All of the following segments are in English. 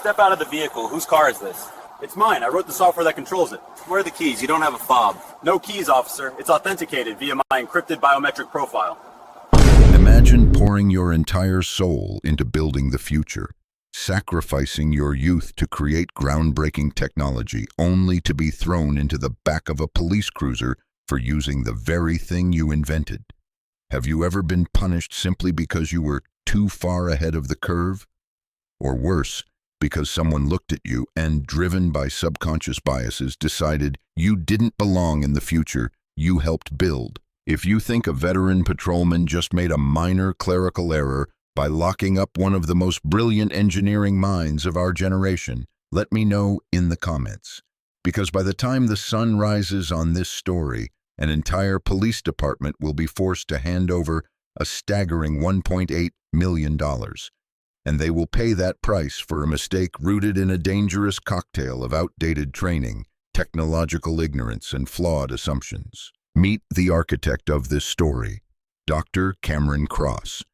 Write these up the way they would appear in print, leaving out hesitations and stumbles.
Step out of the vehicle. Whose car is this? It's mine. I wrote the software that controls it. Where are the keys? You don't have a fob. No keys, officer. It's authenticated via my encrypted biometric profile. Imagine pouring your entire soul into building the future, sacrificing your youth to create groundbreaking technology only to be thrown into the back of a police cruiser for using the very thing you invented. Have you ever been punished simply because you were too far ahead of the curve? Or worse, because someone looked at you and, driven by subconscious biases, decided you didn't belong in the future you helped build? If you think a veteran patrolman just made a minor clerical error by locking up one of the most brilliant engineering minds of our generation, let me know in the comments. Because by the time the sun rises on this story, an entire police department will be forced to hand over a staggering $1.8 million. And they will pay that price for a mistake rooted in a dangerous cocktail of outdated training, technological ignorance, and flawed assumptions. Meet the architect of this story, Dr. Cameron Cross.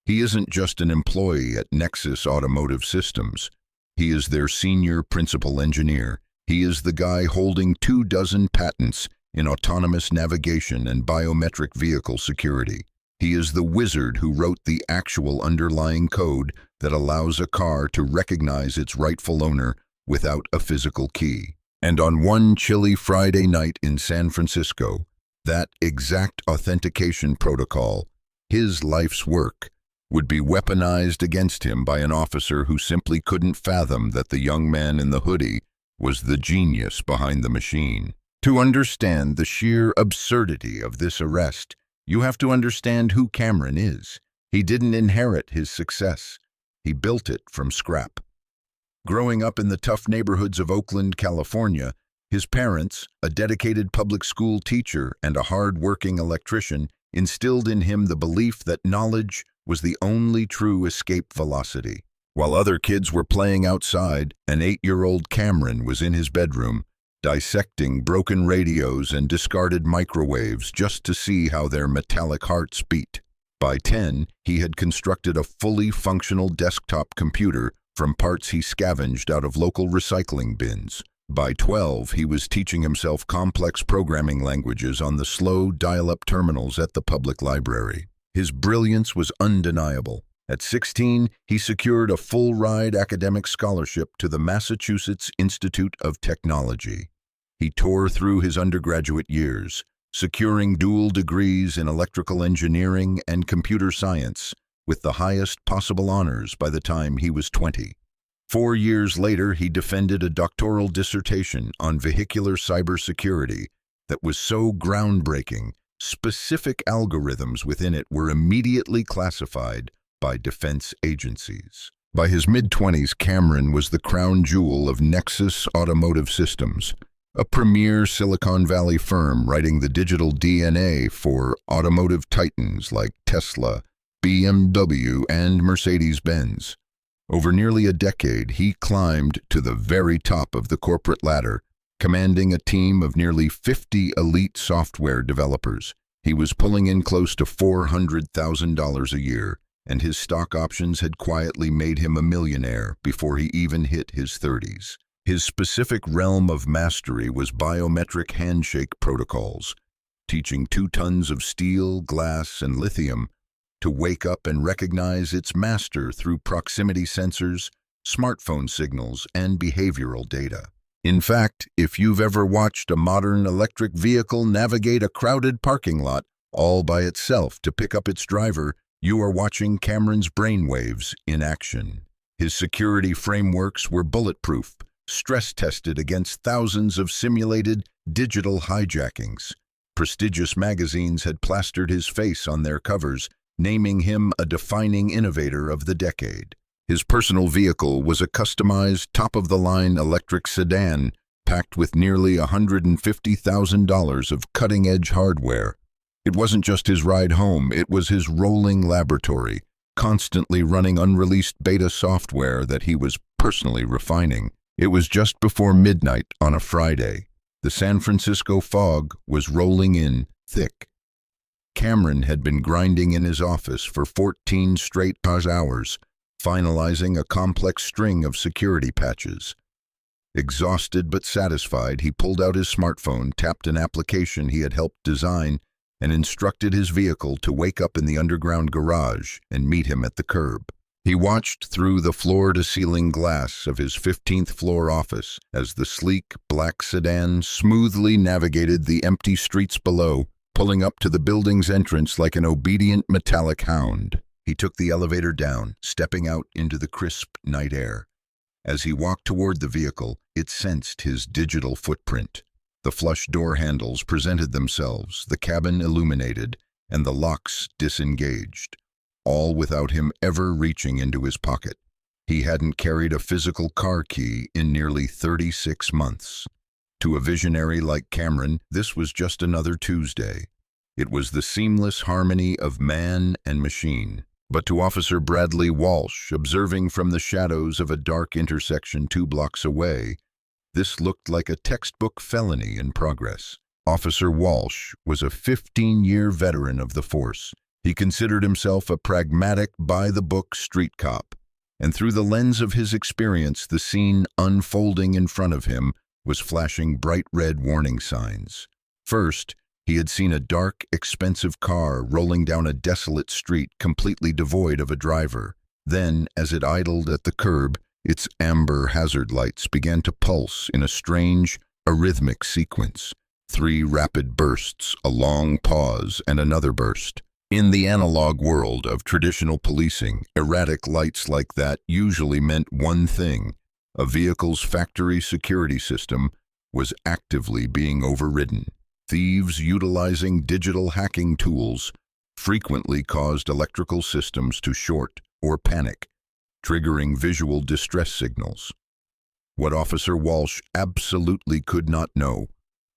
He isn't just an employee at Nexus Automotive Systems. He is their senior principal engineer. He is the guy holding 24 patents in autonomous navigation and biometric vehicle security. He is the wizard who wrote the actual underlying code that allows a car to recognize its rightful owner without a physical key. And on one chilly Friday night in San Francisco, that exact authentication protocol, his life's work, would be weaponized against him by an officer who simply couldn't fathom that the young man in the hoodie was the genius behind the machine. To understand the sheer absurdity of this arrest, you have to understand who Cameron is. He didn't inherit his success. He built it from scrap. Growing up in the tough neighborhoods of Oakland, California, his parents, a dedicated public school teacher and a hard-working electrician, instilled in him the belief that knowledge was the only true escape velocity. While other kids were playing outside, an 8-year-old Cameron was in his bedroom, dissecting broken radios and discarded microwaves just to see how their metallic hearts beat. By 10, he had constructed a fully functional desktop computer from parts he scavenged out of local recycling bins. By 12, he was teaching himself complex programming languages on the slow dial-up terminals at the public library. His brilliance was undeniable. At 16, he secured a full-ride academic scholarship to the Massachusetts Institute of Technology. He tore through his undergraduate years, securing dual degrees in electrical engineering and computer science, with the highest possible honors by the time he was 20. 4 years later, he defended a doctoral dissertation on vehicular cybersecurity that was so groundbreaking, specific algorithms within it were immediately classified by defense agencies. By his mid-20s, Cameron was the crown jewel of Nexus Automotive Systems, a premier Silicon Valley firm writing the digital DNA for automotive titans like Tesla, BMW, and Mercedes-Benz. Over nearly a decade, he climbed to the very top of the corporate ladder, commanding a team of nearly 50 elite software developers. He was pulling in close to $400,000 a year, and his stock options had quietly made him a millionaire before he even hit his 30s. His specific realm of mastery was biometric handshake protocols, teaching 2 tons of steel, glass, and lithium to wake up and recognize its master through proximity sensors, smartphone signals, and behavioral data. In fact, if you've ever watched a modern electric vehicle navigate a crowded parking lot all by itself to pick up its driver, you are watching Cameron's brainwaves in action. His security frameworks were bulletproof, stress-tested against thousands of simulated digital hijackings. Prestigious magazines had plastered his face on their covers, naming him a defining innovator of the decade. His personal vehicle was a customized, top-of-the-line electric sedan packed with nearly $150,000 of cutting-edge hardware. It wasn't just his ride home, it was his rolling laboratory, constantly running unreleased beta software that he was personally refining. It was just before midnight on a Friday. The San Francisco fog was rolling in thick. Cameron had been grinding in his office for 14 straight hours, finalizing a complex string of security patches. Exhausted but satisfied, he pulled out his smartphone, tapped an application he had helped design, and instructed his vehicle to wake up in the underground garage and meet him at the curb. He watched through the floor-to-ceiling glass of his 15th floor office as the sleek, black sedan smoothly navigated the empty streets below, pulling up to the building's entrance like an obedient metallic hound. He took the elevator down, stepping out into the crisp night air. As he walked toward the vehicle, it sensed his digital footprint. The flush door handles presented themselves, the cabin illuminated, and the locks disengaged, all without him ever reaching into his pocket. He hadn't carried a physical car key in nearly 36 months. To a visionary like Cameron, this was just another Tuesday. It was the seamless harmony of man and machine. But to Officer Bradley Walsh, observing from the shadows of a dark intersection 2 blocks away, this looked like a textbook felony in progress. Officer Walsh was a 15-year veteran of the force. He considered himself a pragmatic, by-the-book street cop, and through the lens of his experience, the scene unfolding in front of him was flashing bright red warning signs. First, he had seen a dark, expensive car rolling down a desolate street completely devoid of a driver. Then, as it idled at the curb, its amber hazard lights began to pulse in a strange, arrhythmic sequence. 3 rapid bursts, a long pause, and another burst. In the analog world of traditional policing, erratic lights like that usually meant one thing: a vehicle's factory security system was actively being overridden. Thieves utilizing digital hacking tools frequently caused electrical systems to short or panic, triggering visual distress signals. What Officer Walsh absolutely could not know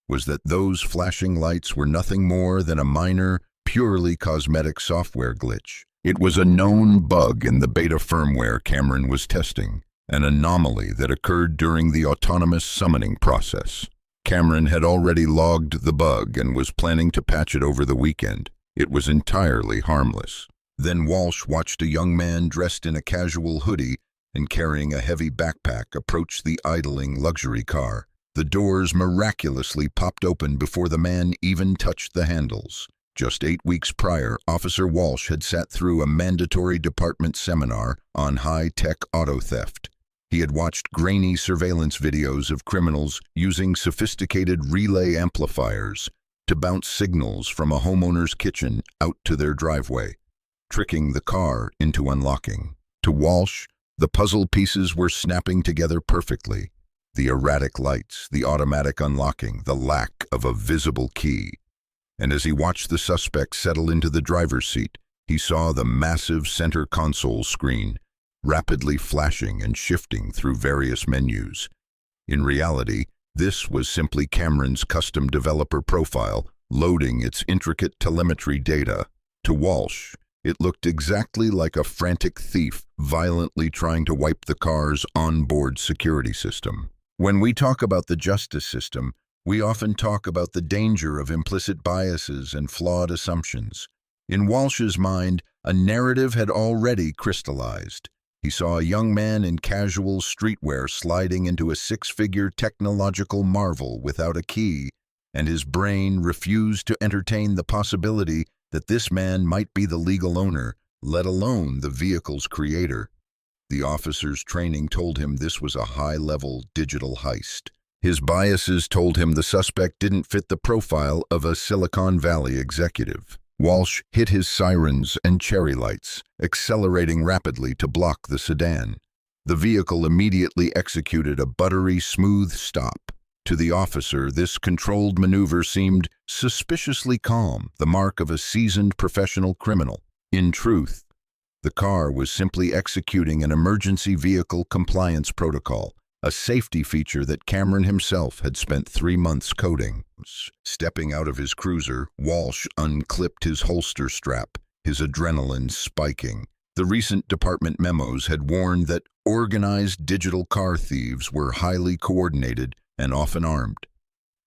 was that those flashing lights were nothing more than a minor, purely cosmetic software glitch. It was a known bug in the beta firmware Cameron was testing, an anomaly that occurred during the autonomous summoning process. Cameron had already logged the bug and was planning to patch it over the weekend. It was entirely harmless. Then Walsh watched a young man dressed in a casual hoodie and carrying a heavy backpack approach the idling luxury car. The doors miraculously popped open before the man even touched the handles. Just 8 weeks prior, Officer Walsh had sat through a mandatory department seminar on high-tech auto theft. He had watched grainy surveillance videos of criminals using sophisticated relay amplifiers to bounce signals from a homeowner's kitchen out to their driveway, tricking the car into unlocking. To Walsh, the puzzle pieces were snapping together perfectly. The erratic lights, the automatic unlocking, the lack of a visible key. And as he watched the suspect settle into the driver's seat, he saw the massive center console screen rapidly flashing and shifting through various menus. In reality, this was simply Cameron's custom developer profile loading its intricate telemetry data. To Walsh, it looked exactly like a frantic thief violently trying to wipe the car's onboard security system. When we talk about the justice system, we often talk about the danger of implicit biases and flawed assumptions. In Walsh's mind, a narrative had already crystallized. He saw a young man in casual streetwear sliding into a 6-figure technological marvel without a key, and his brain refused to entertain the possibility that this man might be the legal owner, let alone the vehicle's creator. The officer's training told him this was a high-level digital heist. His biases told him the suspect didn't fit the profile of a Silicon Valley executive. Walsh hit his sirens and cherry lights, accelerating rapidly to block the sedan. The vehicle immediately executed a buttery, smooth stop. To the officer, this controlled maneuver seemed suspiciously calm, the mark of a seasoned professional criminal. In truth, the car was simply executing an emergency vehicle compliance protocol, a safety feature that Cameron himself had spent 3 months coding. Stepping out of his cruiser, Walsh unclipped his holster strap, his adrenaline spiking. The recent department memos had warned that organized digital car thieves were highly coordinated and often armed.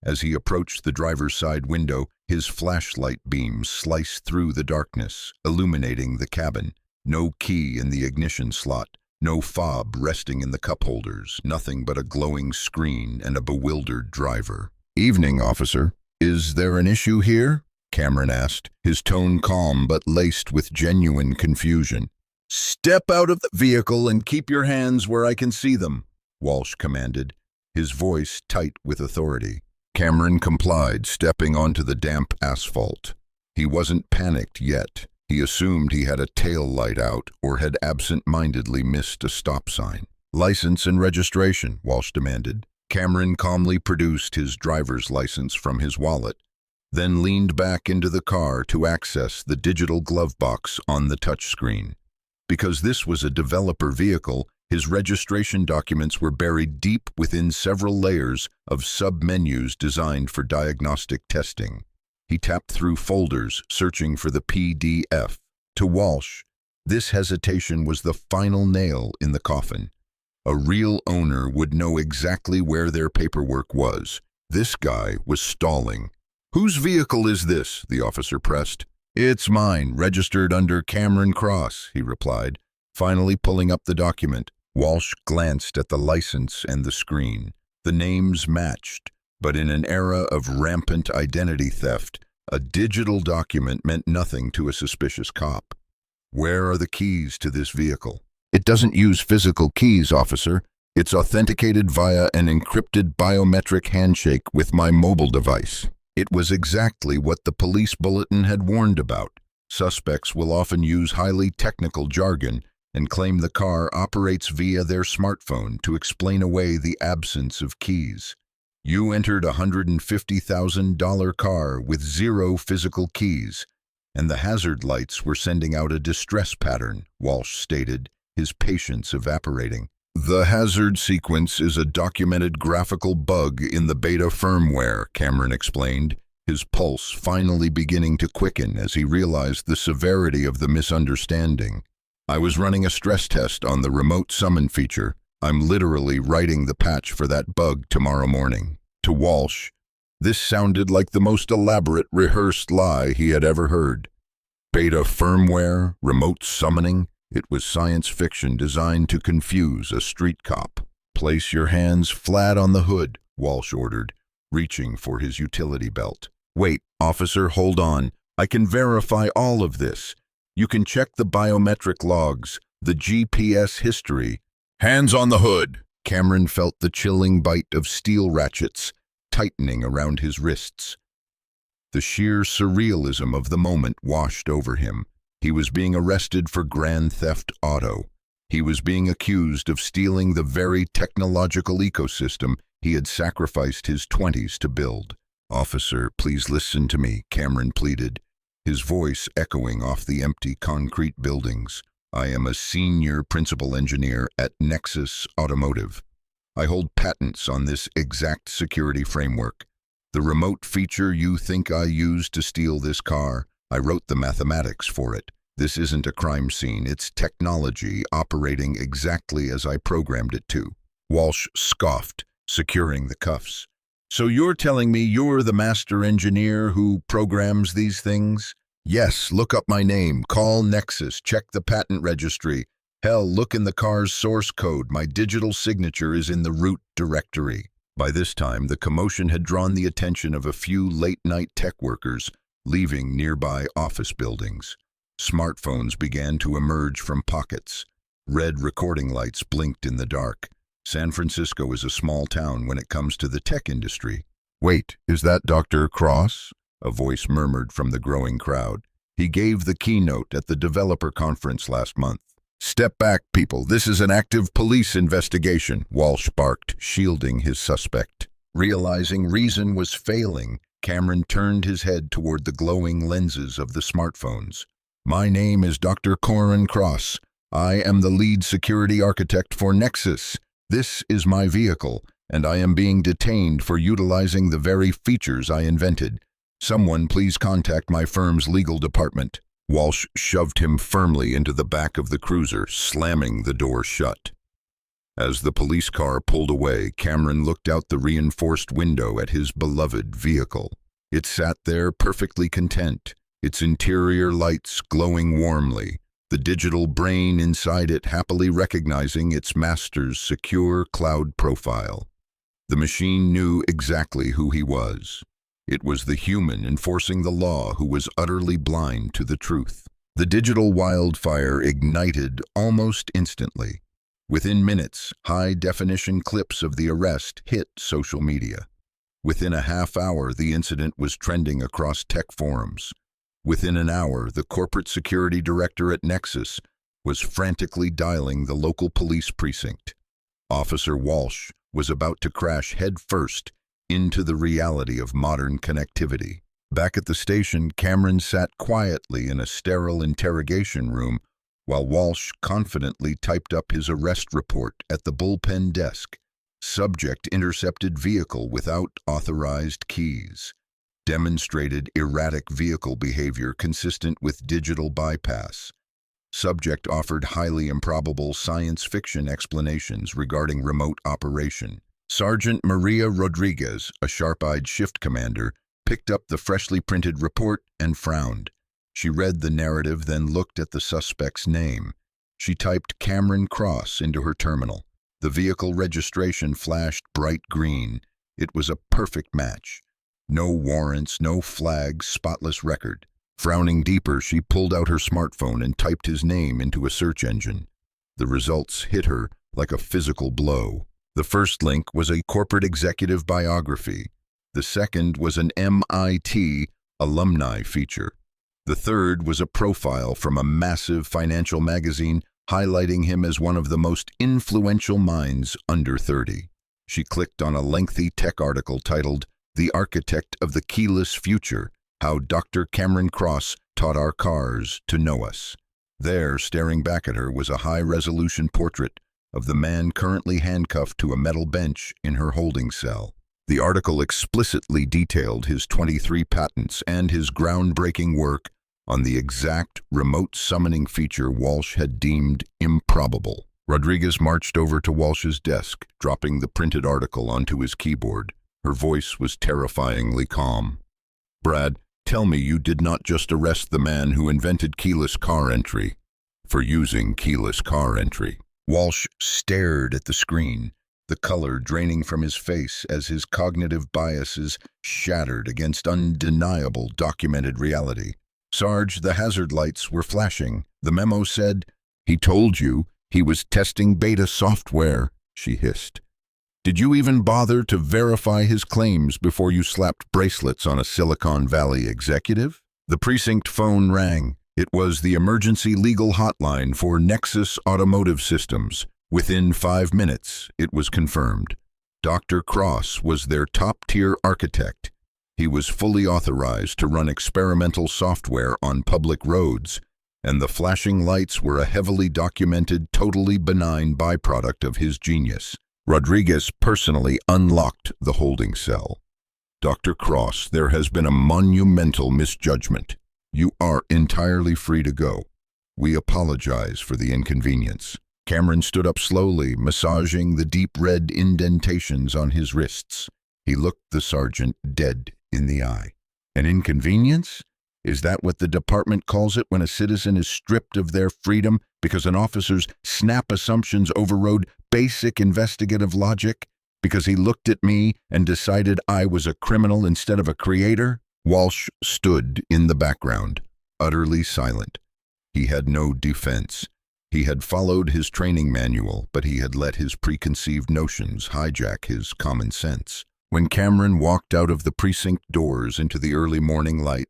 As he approached the driver's side window, his flashlight beams sliced through the darkness, illuminating the cabin. No key in the ignition slot, no fob resting in the cup holders, nothing but a glowing screen and a bewildered driver. "Evening, officer. Is there an issue here?" Cameron asked, his tone calm but laced with genuine confusion. "Step out of the vehicle and keep your hands where I can see them," Walsh commanded, his voice tight with authority. Cameron complied, stepping onto the damp asphalt. He wasn't panicked yet. He assumed he had a tail light out or had absent-mindedly missed a stop sign. "License and registration," Walsh demanded. Cameron calmly produced his driver's license from his wallet, then leaned back into the car to access the digital glove box on the touchscreen. Because this was a developer vehicle, his registration documents were buried deep within several layers of sub-menus designed for diagnostic testing. He tapped through folders, searching for the PDF. To Walsh, this hesitation was the final nail in the coffin. A real owner would know exactly where their paperwork was. This guy was stalling. "Whose vehicle is this?" the officer pressed. "It's mine, registered under Cameron Cross," he replied, finally pulling up the document. Walsh glanced at the license and the screen. The names matched, but in an era of rampant identity theft, a digital document meant nothing to a suspicious cop. "Where are the keys to this vehicle?" "It doesn't use physical keys, officer. It's authenticated via an encrypted biometric handshake with my mobile device." It was exactly what the police bulletin had warned about. Suspects will often use highly technical jargon and claim the car operates via their smartphone to explain away the absence of keys. "You entered a $150,000 car with 0 physical keys, and the hazard lights were sending out a distress pattern," Walsh stated, his patience evaporating. "The hazard sequence is a documented graphical bug in the beta firmware," Cameron explained, his pulse finally beginning to quicken as he realized the severity of the misunderstanding. "I was running a stress test on the remote summon feature. I'm literally writing the patch for that bug tomorrow morning." To Walsh, this sounded like the most elaborate rehearsed lie he had ever heard. Beta firmware, remote summoning. It was science fiction designed to confuse a street cop. "Place your hands flat on the hood," Walsh ordered, reaching for his utility belt. "Wait, officer, hold on. I can verify all of this. You can check the biometric logs, the GPS history." "Hands on the hood!" Cameron felt the chilling bite of steel ratchets tightening around his wrists. The sheer surrealism of the moment washed over him. He was being arrested for grand theft auto. He was being accused of stealing the very technological ecosystem he had sacrificed his 20s to build. "Officer, please listen to me," Cameron pleaded, his voice echoing off the empty concrete buildings. "I am a senior principal engineer at Nexus Automotive. I hold patents on this exact security framework. The remote feature you think I used to steal this car, I wrote the mathematics for it. This isn't a crime scene, it's technology operating exactly as I programmed it to." Walsh scoffed, securing the cuffs. "So you're telling me you're the master engineer who programs these things?" "Yes, look up my name, call Nexus, check the patent registry. Hell, look in the car's source code. My digital signature is in the root directory." By this time, the commotion had drawn the attention of a few late-night tech workers leaving nearby office buildings. Smartphones began to emerge from pockets. Red recording lights blinked in the dark. San Francisco is a small town when it comes to the tech industry. "Wait, is that Dr. Cross?" a voice murmured from the growing crowd. "He gave the keynote at the developer conference last month." "Step back, people. This is an active police investigation," Walsh barked, shielding his suspect. Realizing reason was failing, Cameron turned his head toward the glowing lenses of the smartphones. "My name is Dr. Corin Cross. I am the lead security architect for Nexus. This is my vehicle, and I am being detained for utilizing the very features I invented. Someone please contact my firm's legal department." Walsh shoved him firmly into the back of the cruiser, slamming the door shut. As the police car pulled away, Cameron looked out the reinforced window at his beloved vehicle. It sat there perfectly content, its interior lights glowing warmly, the digital brain inside it happily recognizing its master's secure cloud profile. The machine knew exactly who he was. It was the human enforcing the law who was utterly blind to the truth. The digital wildfire ignited almost instantly. Within minutes, high-definition clips of the arrest hit social media. Within a half hour, the incident was trending across tech forums. Within an hour, the corporate security director at Nexus was frantically dialing the local police precinct. Officer Walsh was about to crash headfirst into the reality of modern connectivity. Back at the station, Cameron sat quietly in a sterile interrogation room while Walsh confidently typed up his arrest report at the bullpen desk. Subject intercepted vehicle without authorized keys. Demonstrated erratic vehicle behavior consistent with digital bypass. Subject offered highly improbable science fiction explanations regarding remote operation. Sergeant Maria Rodriguez, a sharp-eyed shift commander, picked up the freshly printed report and frowned. She read the narrative, then looked at the suspect's name. She typed Cameron Cross into her terminal. The vehicle registration flashed bright green. It was a perfect match. No warrants, no flags, spotless record. Frowning deeper, she pulled out her smartphone and typed his name into a search engine. The results hit her like a physical blow. The first link was a corporate executive biography. The second was an MIT alumni feature. The third was a profile from a massive financial magazine highlighting him as one of the most influential minds under 30. She clicked on a lengthy tech article titled, "The Architect of the Keyless Future, How Dr. Cameron Cross Taught Our Cars to Know Us." There, staring back at her, was a high-resolution portrait of the man currently handcuffed to a metal bench in her holding cell. The article explicitly detailed his 23 patents and his groundbreaking work on the exact remote summoning feature Walsh had deemed improbable. Rodriguez marched over to Walsh's desk, dropping the printed article onto his keyboard. Her voice was terrifyingly calm. "Brad, tell me you did not just arrest the man who invented keyless car entry for using keyless car entry." Walsh stared at the screen, the color draining from his face as his cognitive biases shattered against undeniable documented reality. "Sarge, the hazard lights were flashing. The memo said, 'He told you he was testing beta software,'" she hissed. "Did you even bother to verify his claims before you slapped bracelets on a Silicon Valley executive?" The precinct phone rang. It was the emergency legal hotline for Nexus Automotive Systems. Within 5 minutes, it was confirmed. Dr. Cross was their top-tier architect. He was fully authorized to run experimental software on public roads, and the flashing lights were a heavily documented, totally benign byproduct of his genius. Rodriguez personally unlocked the holding cell. "Dr. Cross, there has been a monumental misjudgment. You are entirely free to go. We apologize for the inconvenience." Cameron stood up slowly, massaging the deep red indentations on his wrists. He looked the sergeant dead in the eye. "An inconvenience? Is that what the department calls it when a citizen is stripped of their freedom because an officer's snap assumptions overrode basic investigative logic? Because he looked at me and decided I was a criminal instead of a creator?" Walsh stood in the background, utterly silent. He had no defense. He had followed his training manual, but he had let his preconceived notions hijack his common sense. When Cameron walked out of the precinct doors into the early morning light,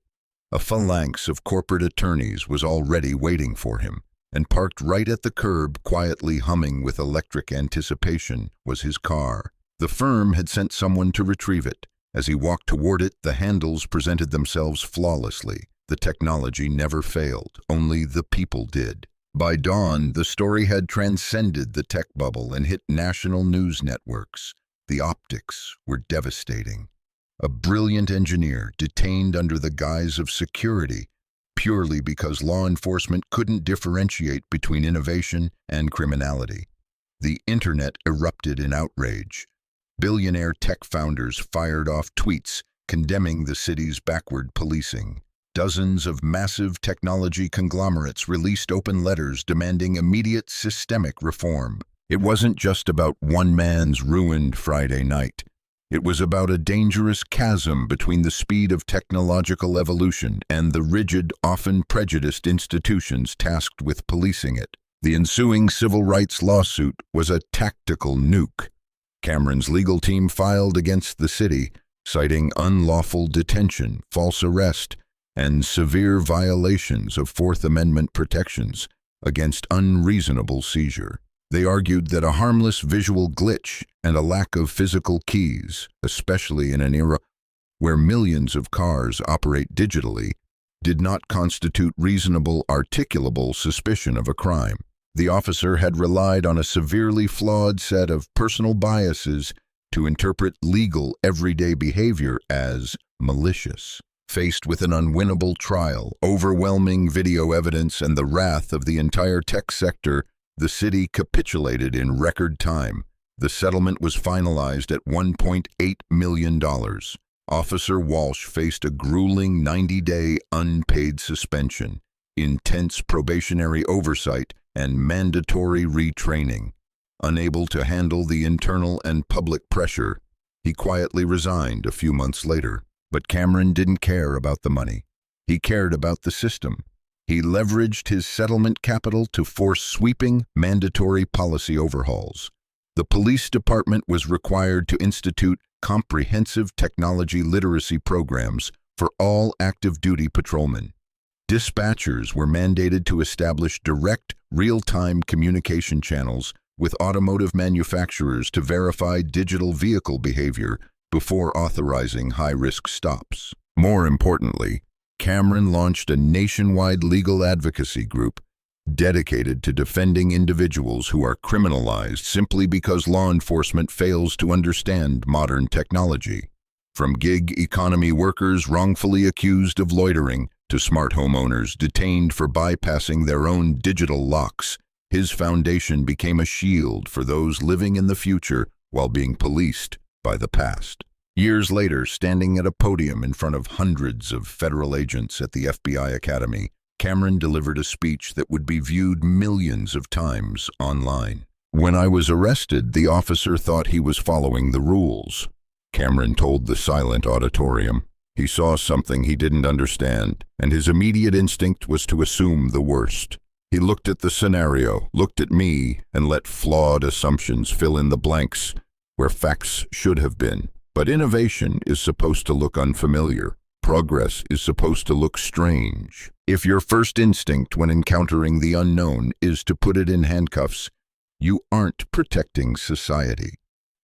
a phalanx of corporate attorneys was already waiting for him, and parked right at the curb, quietly humming with electric anticipation, was his car. The firm had sent someone to retrieve it. As he walked toward it, the handles presented themselves flawlessly. The technology never failed, only the people did. By dawn, the story had transcended the tech bubble and hit national news networks. The optics were devastating. A brilliant engineer detained under the guise of security, purely because law enforcement couldn't differentiate between innovation and criminality. The internet erupted in outrage. Billionaire tech founders fired off tweets condemning the city's backward policing. dozens of massive technology conglomerates released open letters demanding immediate systemic reform. It wasn't just about one man's ruined Friday night. It was about a dangerous chasm between the speed of technological evolution and the rigid, often prejudiced institutions tasked with policing it. The ensuing civil rights lawsuit was a tactical nuke. Cameron's legal team filed against the city, citing unlawful detention, false arrest, and severe violations of Fourth Amendment protections against unreasonable seizure. They argued that a harmless visual glitch and a lack of physical keys, especially in an era where millions of cars operate digitally, did not constitute reasonable, articulable suspicion of a crime. The officer had relied on a severely flawed set of personal biases to interpret legal, everyday behavior as malicious. Faced with an unwinnable trial, overwhelming video evidence, and the wrath of the entire tech sector, the city capitulated in record time. The settlement was finalized at $1.8 million. Officer Walsh faced a grueling 90-day unpaid suspension, intense probationary oversight, and mandatory retraining. Unable to handle the internal and public pressure, he quietly resigned a few months later. But Cameron didn't care about the money. He cared about the system. He leveraged his settlement capital to force sweeping, mandatory policy overhauls. The police department was required to institute comprehensive technology literacy programs for all active duty patrolmen. Dispatchers were mandated to establish direct, real-time communication channels with automotive manufacturers to verify digital vehicle behavior before authorizing high-risk stops. More importantly, Cameron launched a nationwide legal advocacy group dedicated to defending individuals who are criminalized simply because law enforcement fails to understand modern technology. From gig economy workers wrongfully accused of loitering to smart home owners detained for bypassing their own digital locks, his foundation became a shield for those living in the future while being policed by the past. Years later, standing at a podium in front of hundreds of federal agents at the FBI Academy, Cameron delivered a speech that would be viewed millions of times online. "When I was arrested, the officer thought he was following the rules," Cameron told the silent auditorium. "He saw something he didn't understand, and his immediate instinct was to assume the worst. He looked at the scenario, looked at me, and let flawed assumptions fill in the blanks where facts should have been. But innovation is supposed to look unfamiliar. Progress is supposed to look strange. If your first instinct when encountering the unknown is to put it in handcuffs, you aren't protecting society.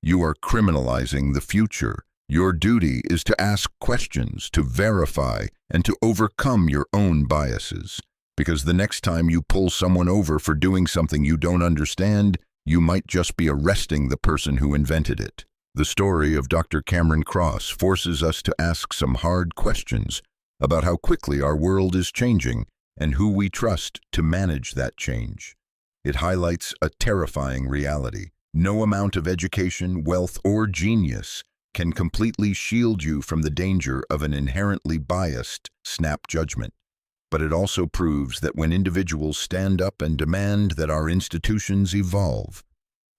You are criminalizing the future. Your duty is to ask questions, to verify, and to overcome your own biases. Because the next time you pull someone over for doing something you don't understand, you might just be arresting the person who invented it." The story of Dr. Cameron Cross forces us to ask some hard questions about how quickly our world is changing and who we trust to manage that change. It highlights a terrifying reality. No amount of education, wealth, or genius can completely shield you from the danger of an inherently biased snap judgment. But it also proves that when individuals stand up and demand that our institutions evolve,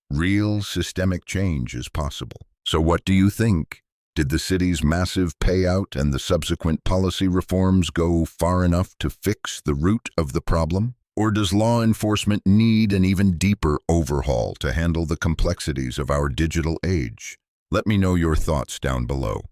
real systemic change is possible. So what do you think? Did the city's massive payout and the subsequent policy reforms go far enough to fix the root of the problem? Or does law enforcement need an even deeper overhaul to handle the complexities of our digital age? Let me know your thoughts down below.